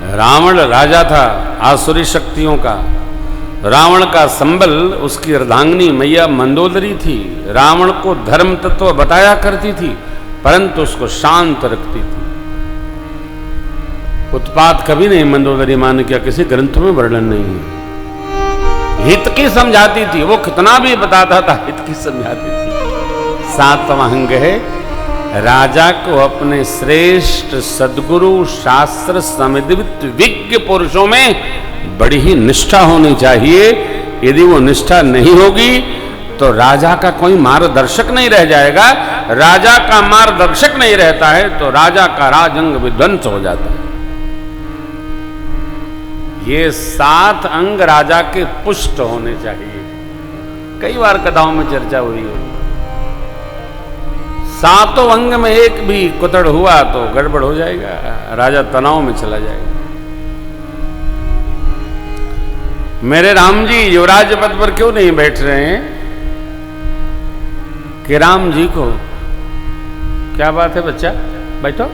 रावण राजा था आसुरी शक्तियों का। रावण का संबल उसकी अर्धांगिनी मैया मंदोदरी थी। रावण को धर्म तत्व बताया करती थी, परंतु उसको शांत रखती थी। उत्पात कभी नहीं मंदोदरी मान किया, किसी ग्रंथ में वर्णन नहीं है। हित की समझाती थी, वो कितना भी बताता था हित की समझाती थी। सातवां अंग है, राजा को अपने श्रेष्ठ सद्गुरु शास्त्र समन्वित विज्ञ पुरुषों में बड़ी ही निष्ठा होनी चाहिए। यदि वो निष्ठा नहीं होगी तो राजा का कोई मार्गदर्शक नहीं रह जाएगा। राजा का मार्गदर्शक नहीं रहता है तो राजा का राजअंग विध्वंस हो जाता है। ये 7 अंग राजा के पुष्ट होने चाहिए। कई बार कथाओं में चर्चा हुई है। 7 अंग में एक भी कुतड़ हुआ तो गड़बड़ हो जाएगा, राजा तनाव में चला जाएगा। मेरे राम जी युवराज पद पर क्यों नहीं बैठ रहे हैं कि राम जी को क्या बात है बच्चा, बैठो,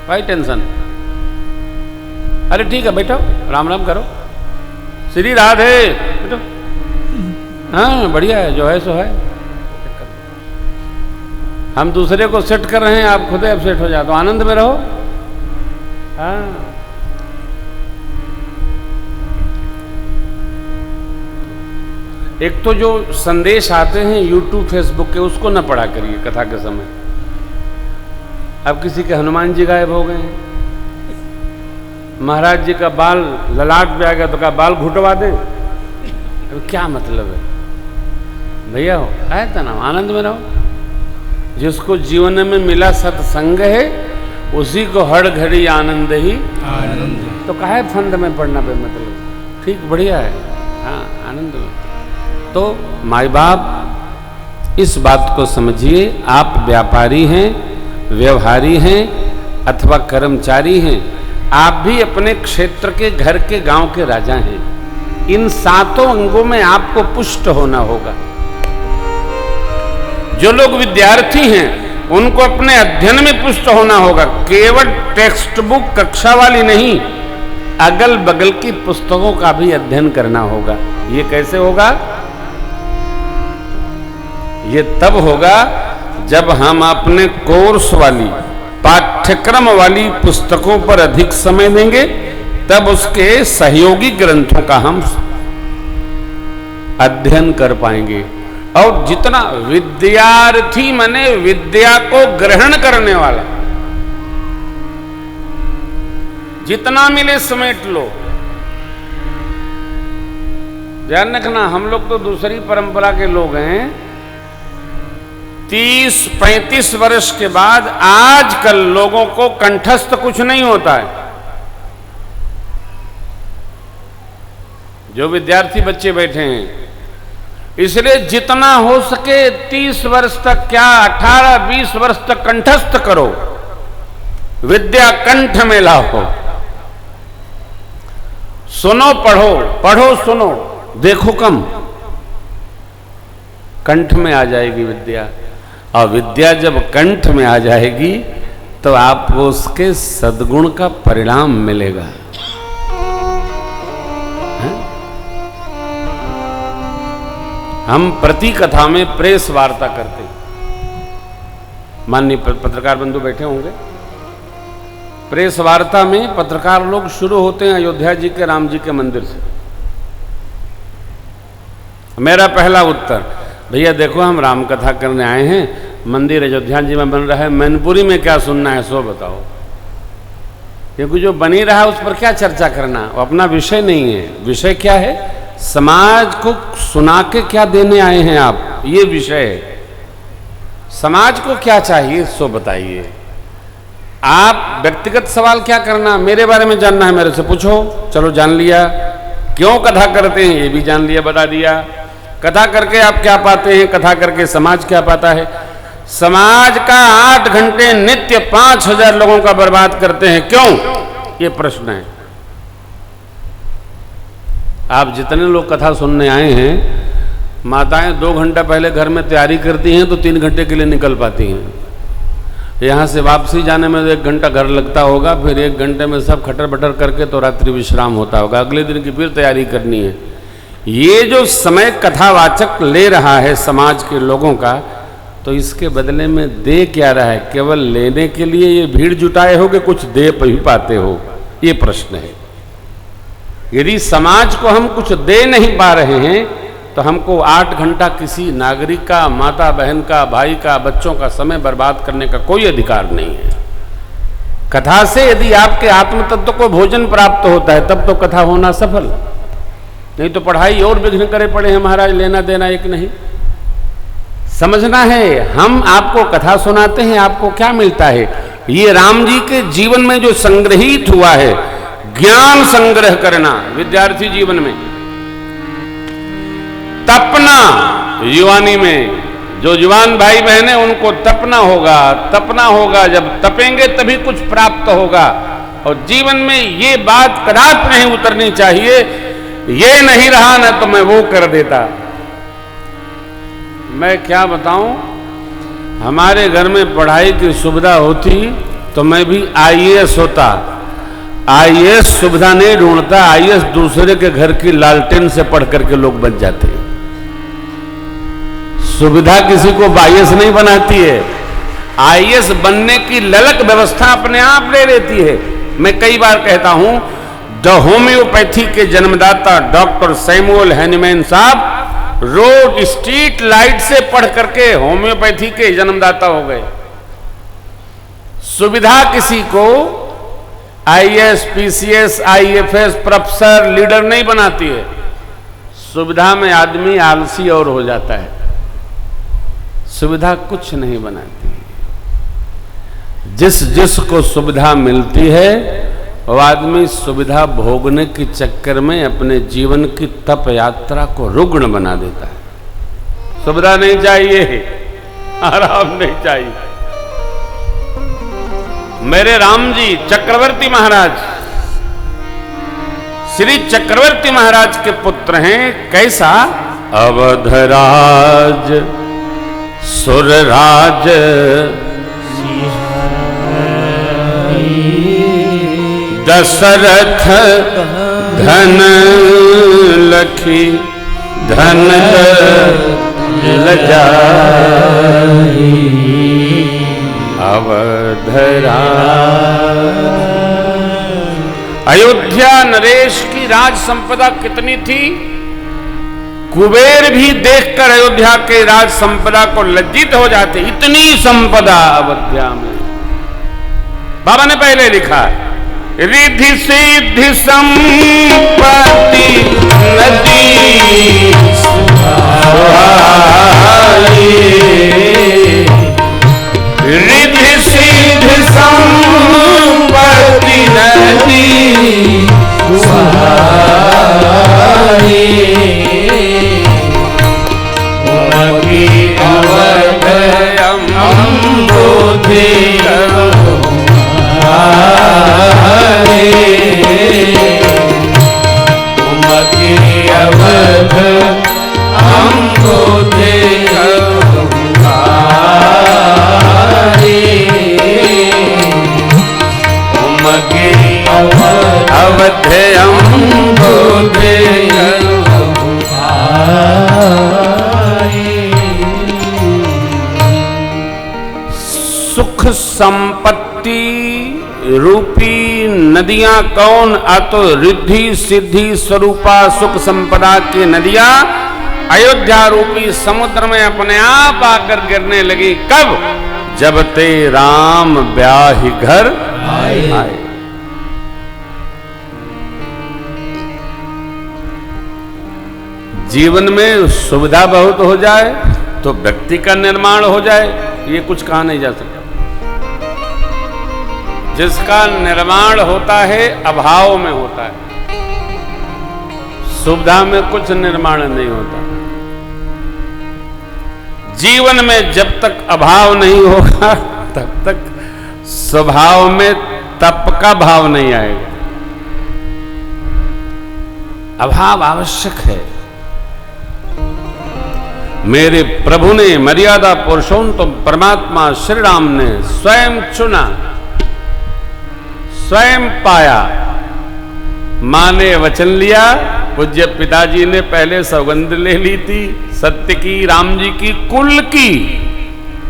भाई टेंशन, अरे ठीक है बैठो, राम राम करो, श्री राधे, बैठो, हाँ बढ़िया है, जो है सो है। हम दूसरे को सेट कर रहे हैं, आप खुद अब सेट हो जाते हो, आनंद में रहो। हाँ एक तो जो संदेश आते हैं यूट्यूब फेसबुक के, उसको न पढ़ा करिए कथा के समय। अब किसी के हनुमान जी गायब हो गए हैं, महाराज जी का बाल ललाट पे आ गया तो क्या बाल घुटवा दें? अब क्या मतलब है भैया? हो आए था ना, आनंद में रहो। जिसको जीवन में मिला सत्संग है उसी को हर घड़ी आनंद ही आनंद। तो काहे फंद में पड़ना पे मतलब, ठीक बढ़िया है, हाँ आनंद में। तो माई बाप इस बात को समझिए, आप व्यापारी हैं, व्यवहारी हैं अथवा कर्मचारी हैं, आप भी अपने क्षेत्र के, घर के, गांव के राजा हैं। इन 7 अंगों में आपको पुष्ट होना होगा। जो लोग विद्यार्थी हैं उनको अपने अध्ययन में पुष्ट होना होगा। केवल टेक्स्ट बुक कक्षा वाली नहीं, अगल बगल की पुस्तकों का भी अध्ययन करना होगा। ये कैसे होगा? ये तब होगा जब हम अपने कोर्स वाली, पाठ्यक्रम वाली पुस्तकों पर अधिक समय देंगे, तब उसके सहयोगी ग्रंथों का हम अध्ययन कर पाएंगे। और जितना विद्यार्थी माने विद्या को ग्रहण करने वाला, जितना मिले समेट लो। ध्यान रखना, हम लोग तो दूसरी परंपरा के लोग हैं। 30-35 वर्ष के बाद आजकल लोगों को कंठस्थ कुछ नहीं होता है। जो विद्यार्थी बच्चे बैठे हैं, इसलिए जितना हो सके 30 वर्ष तक, क्या 18-20 वर्ष तक कंठस्थ करो, विद्या कंठ में लाओ। सुनो, पढ़ो, पढ़ो सुनो, देखो कम, कंठ में आ जाएगी विद्या। और विद्या जब कंठ में आ जाएगी तो आपको उसके सद्गुण का परिणाम मिलेगा। हम प्रति कथा में प्रेस वार्ता करते हैं। माननीय पत्रकार बंधु बैठे होंगे। प्रेस वार्ता में पत्रकार लोग शुरू होते हैं अयोध्या जी के राम जी के मंदिर से। मेरा पहला उत्तर, भैया देखो हम राम कथा करने आए हैं, मंदिर अयोध्या जी में बन रहा है, मैनपुरी में क्या सुनना है सो बताओ। क्योंकि जो बनी रहा उस पर क्या चर्चा करना, वो अपना विषय नहीं है। विषय क्या है? समाज को सुना के क्या देने आए हैं आप, ये विषय है। समाज को क्या चाहिए सो बताइए। आप व्यक्तिगत सवाल क्या करना, मेरे बारे में जानना है, मेरे से पूछो, चलो जान लिया। क्यों कथा करते हैं ये भी जान लिया, बता दिया। कथा करके आप क्या पाते हैं, कथा करके समाज क्या पाता है। समाज का 8 घंटे नित्य 5000 लोगों का बर्बाद करते हैं, क्यों? ये प्रश्न है। आप जितने लोग कथा सुनने आए हैं, माताएं 2 घंटा पहले घर में तैयारी करती हैं तो 3 घंटे के लिए निकल पाती हैं। यहाँ से वापसी जाने में 1 घंटा घर लगता होगा, फिर 1 घंटे में सब खटर बटर करके तो रात्रि विश्राम होता होगा, अगले दिन की फिर तैयारी करनी है। ये जो समय कथावाचक ले रहा है समाज के लोगों का, तो इसके बदले में दे क्या रहा है? केवल लेने के लिए ये भीड़ जुटाए हो कि कुछ दे भी पाते हो? ये प्रश्न है। यदि समाज को हम कुछ दे नहीं पा रहे हैं तो हमको 8 घंटा किसी नागरिक का, माता बहन का, भाई का, बच्चों का समय बर्बाद करने का कोई अधिकार नहीं है। कथा से यदि आपके आत्म तत्व को भोजन प्राप्त होता है तब तो कथा होना सफल, नहीं तो पढ़ाई और विघ्न करे पड़े हैं महाराज, लेना देना एक नहीं। समझना है, हम आपको कथा सुनाते हैं, आपको क्या मिलता है? ये राम जी के जीवन में जो संग्रहित हुआ है, ज्ञान संग्रह करना विद्यार्थी जीवन में, तपना युवानी में, जो युवान भाई बहन है उनको तपना होगा, जब तपेंगे तभी कुछ प्राप्त होगा। और जीवन में ये बात कदापि नहीं उतरनी चाहिए, ये नहीं रहा ना तो मैं वो कर देता। मैं क्या बताऊं, हमारे घर में पढ़ाई की सुविधा होती तो मैं भी आईएएस होता। आईएएस सुविधा नहीं ढूंढता, आईएएस दूसरे के घर की लालटेन से पढ़ करके लोग बन जाते हैं। सुविधा किसी को आईएएस नहीं बनाती है, आईएएस बनने की ललक व्यवस्था अपने आप ले लेती है। मैं कई बार कहता हूं, द होम्योपैथी के जन्मदाता डॉक्टर सैमुअल हैनीमैन साहब रोड स्ट्रीट लाइट से पढ़ करके होम्योपैथी के जन्मदाता हो गए। सुविधा किसी को IAS, PCS, IFS, professor, leader नहीं बनाती है। सुविधा में आदमी आलसी और हो जाता है, सुविधा कुछ नहीं बनाती। जिस जिसको सुविधा मिलती है वो आदमी सुविधा भोगने के चक्कर में अपने जीवन की तप यात्रा को रुग्ण बना देता है। सुविधा नहीं चाहिए, आराम नहीं चाहिए। मेरे राम जी चक्रवर्ती महाराज, श्री चक्रवर्ती महाराज के पुत्र हैं। कैसा? अवधराज सुरराज दशरथ धन लखी धन लजाई अवधरा। अयोध्या नरेश की राज संपदा कितनी थी? कुबेर भी देखकर अयोध्या के राज संपदा को लज्जित हो जाते, इतनी संपदा अयोध्या में। बाबा ने पहले लिखा, रिद्धि सिद्धि संपत्ति नदी सुहाई, रिद्धि सिद्धि संपत्ति नदी सुहाई, उनकी अवध अम्बोधि उमकी अवध हमको उमकी अवध हमको सुख संपत्ति रूपी नदियां कौन? अतो रिद्धि सिद्धि स्वरूपा सुख संपदा की नदियां अयोध्या रूपी समुद्र में अपने आप आकर गिरने लगी। कब? जब ते राम ब्याहि घर आए। जीवन में सुविधा बहुत हो जाए तो व्यक्ति का निर्माण हो जाए, ये कुछ कहा नहीं जा सकता। जिसका निर्माण होता है अभाव में होता है, सुविधा में कुछ निर्माण नहीं होता। जीवन में जब तक अभाव नहीं होगा तब तक स्वभाव में तप का भाव नहीं आएगा। अभाव आवश्यक है। मेरे प्रभु ने, मर्यादा पुरुषोत्तम परमात्मा श्री राम ने स्वयं चुना, स्वयं पाया। मां ने वचन लिया, पूज्य पिताजी ने पहले सौगंध ले ली थी सत्य की, राम जी की, कुल की,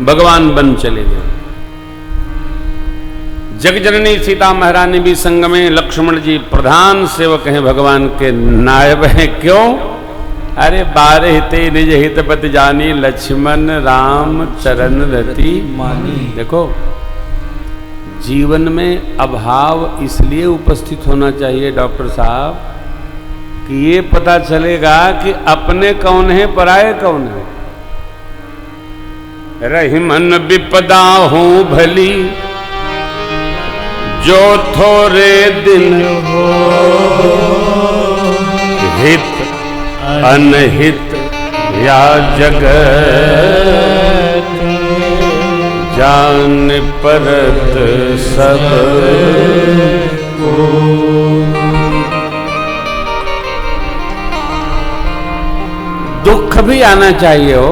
भगवान बन चले गए। जगजननी सीता महारानी भी संग में, लक्ष्मण जी प्रधान सेवक हैं, भगवान के नायब हैं। क्यों? अरे 12 हिते निज हित पति जानी, लक्ष्मण राम चरण रति मानी। देखो, जीवन में अभाव इसलिए उपस्थित होना चाहिए डॉक्टर साहब कि ये पता चलेगा कि अपने कौन है, पराये कौन है। रहीमन विपदा हो भली, जो थोड़े दिन हो, हित अनहित या जगत, जान परत सब को। दुख भी आना चाहिए हो,